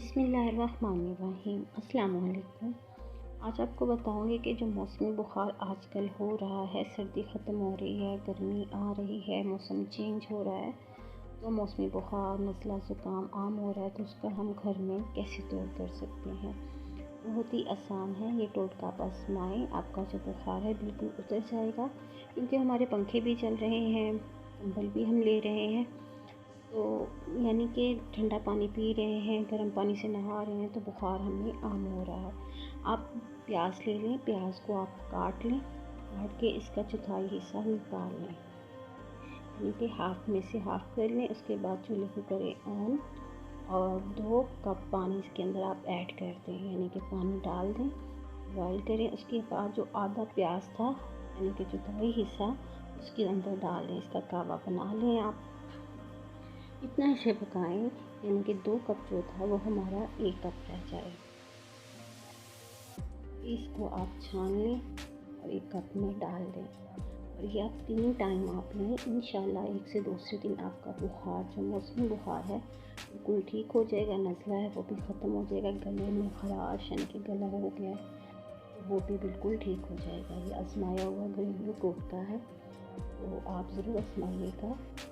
बिस्मिल्लाहिर्रहमानिर्रहीम। अस्सलाम वालेकुम। आज आपको बताऊंगी कि जो मौसमी बुखार आजकल हो रहा है, सर्दी ख़त्म हो रही है, गर्मी आ रही है, मौसम चेंज हो रहा है, तो मौसमी बुखार, नज़ला ज़ुकाम आम हो रहा है, तो उसका हम घर में कैसे दूर कर सकते हैं। बहुत ही आसान है, ये टोटका आप आजमाएं, आपका जो बुखार है बिल्कुल उतर जाएगा। क्योंकि हमारे पंखे भी चल रहे हैं, कंबल भी हम ले रहे हैं, तो यानी कि ठंडा पानी पी रहे हैं, गर्म पानी से नहा रहे हैं, तो बुखार हमें आम हो रहा है। आप प्याज ले लें, प्याज को आप काट लें, काट के इसका चौथाई हिस्सा निकाल लें, यानी कि हाफ में से हाफ कर लें। उसके बाद चूल्हे को करें ऑन और 2 कप पानी इसके अंदर आप ऐड कर दें, यानी कि पानी डाल दें, बॉयल करें। उसके बाद जो आधा प्याज था, यानी कि चौथाई हिस्सा, उसके अंदर डाल दें। इसका कावा बना लें आप। इतना इसे पकाएं, यानी कि 2 कप जो था वो हमारा 1 कप रह जाए। इसको आप छान लें और 1 कप में डाल दें, और ये आप 3 टाइम आप लें। इंशाल्लाह 1 से दूसरे दिन आपका बुखार, जो मौसमी बुखार है, बिल्कुल ठीक हो जाएगा। नज़ला है वो भी ख़त्म हो जाएगा। गले में खराश, यानी कि गला हो गया है, तो वो भी बिल्कुल ठीक हो जाएगा। ये आजमाया हुआ घरेलू टोटका है, तो आप ज़रूर आजमाइएगा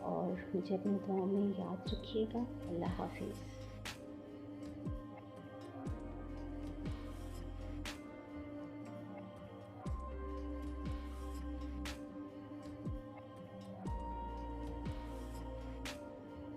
और मुझे अपनी दुआओं में याद रखिएगा। अल्लाह हाफ़िज़।